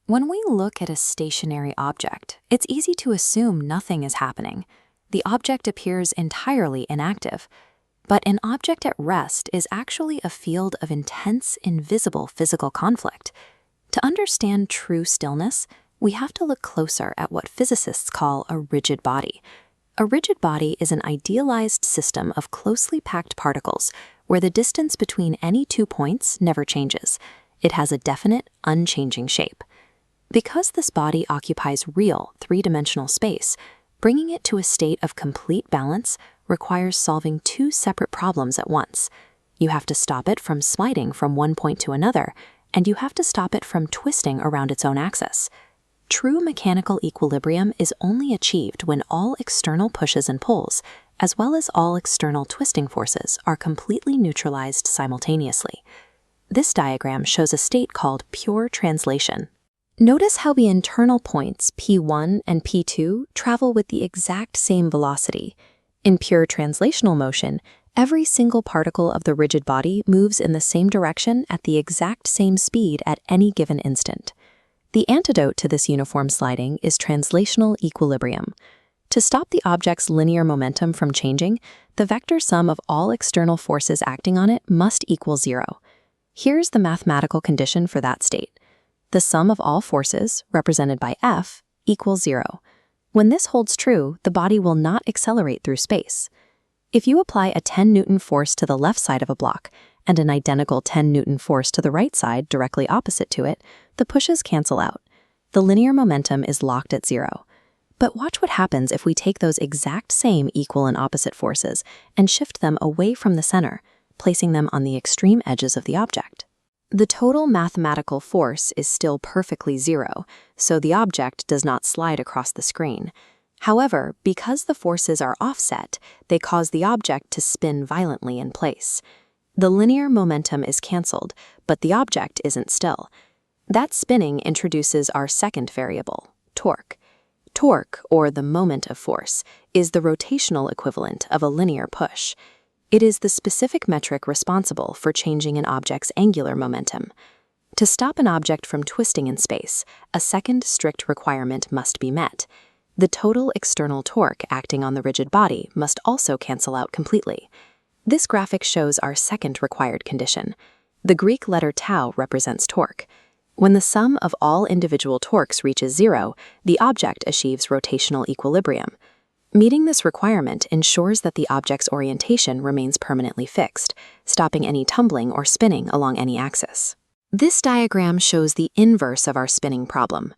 When we look at a stationary object, it's easy to assume nothing is happening. The object appears entirely inactive. But an object at rest is actually a field of intense, invisible physical conflict. To understand true stillness, we have to look closer at what physicists call a rigid body. A rigid body is an idealized system of closely packed particles where the distance between any 2 points never changes. It has a definite, unchanging shape. Because this body occupies real, three-dimensional space, bringing it to a state of complete balance requires solving 2 separate problems at once. You have to stop it from sliding from one point to another, and you have to stop it from twisting around its own axis. True mechanical equilibrium is only achieved when all external pushes and pulls, as well as all external twisting forces, are completely neutralized simultaneously. This diagram shows a state called pure translation. Notice how the internal points P1 and P2 travel with the exact same velocity. In pure translational motion, every single particle of the rigid body moves in the same direction at the exact same speed at any given instant. The antidote to this uniform sliding is translational equilibrium. To stop the object's linear momentum from changing, the vector sum of all external forces acting on it must equal 0. Here's the mathematical condition for that state. The sum of all forces, represented by F, equals 0. When this holds true, the body will not accelerate through space. If you apply a 10-Newton force to the left side of a block and an identical 10-Newton force to the right side directly opposite to it, the pushes cancel out. The linear momentum is locked at 0. But watch what happens if we take those exact same equal and opposite forces and shift them away from the center, placing them on the extreme edges of the object. The total mathematical force is still perfectly 0, so the object does not slide across the screen. However, because the forces are offset, they cause the object to spin violently in place. The linear momentum is canceled, but the object isn't still. That spinning introduces our second variable, torque. Torque, or the moment of force, is the rotational equivalent of a linear push. It is the specific metric responsible for changing an object's angular momentum. To stop an object from twisting in space, a second strict requirement must be met. The total external torque acting on the rigid body must also cancel out completely. This graphic shows our second required condition. The Greek letter tau represents torque. When the sum of all individual torques reaches 0, the object achieves rotational equilibrium. Meeting this requirement ensures that the object's orientation remains permanently fixed, stopping any tumbling or spinning along any axis. This diagram shows the inverse of our spinning problem.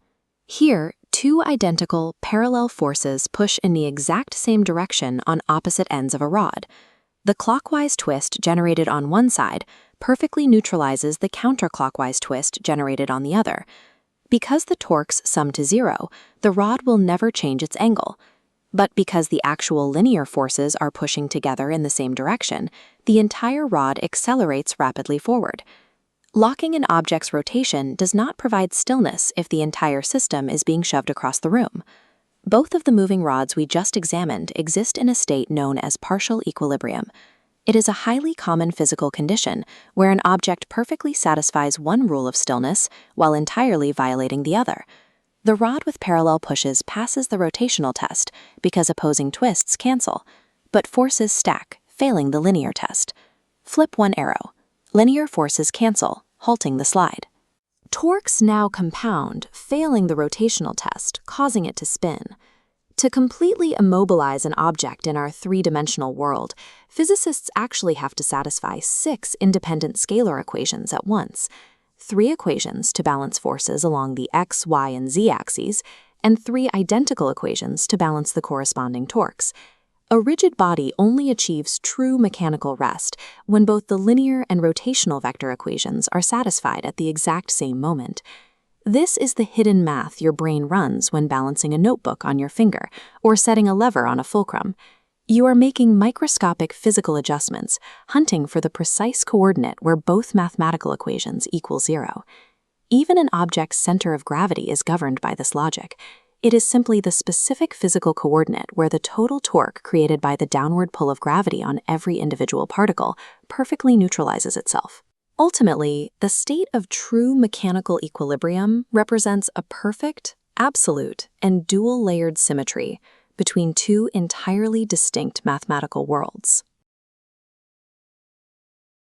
Here, 2 identical, parallel forces push in the exact same direction on opposite ends of a rod. The clockwise twist generated on one side perfectly neutralizes the counterclockwise twist generated on the other. Because the torques sum to 0, the rod will never change its angle. But because the actual linear forces are pushing together in the same direction, the entire rod accelerates rapidly forward. Locking an object's rotation does not provide stillness if the entire system is being shoved across the room. Both of the moving rods we just examined exist in a state known as partial equilibrium. It is a highly common physical condition where an object perfectly satisfies one rule of stillness while entirely violating the other. The rod with parallel pushes passes the rotational test because opposing twists cancel, but forces stack, failing the linear test. Flip one arrow. Linear forces cancel, halting the slide. Torques now compound, failing the rotational test, causing it to spin. To completely immobilize an object in our three-dimensional world, physicists actually have to satisfy 6 independent scalar equations at once. 3 equations to balance forces along the x, y, and z axes, and 3 identical equations to balance the corresponding torques. A rigid body only achieves true mechanical rest when both the linear and rotational vector equations are satisfied at the exact same moment. This is the hidden math your brain runs when balancing a notebook on your finger or setting a lever on a fulcrum. You are making microscopic physical adjustments, hunting for the precise coordinate where both mathematical equations equal 0. Even an object's center of gravity is governed by this logic. It is simply the specific physical coordinate where the total torque created by the downward pull of gravity on every individual particle perfectly neutralizes itself. Ultimately, the state of true mechanical equilibrium represents a perfect, absolute, and dual-layered symmetry between two entirely distinct mathematical worlds.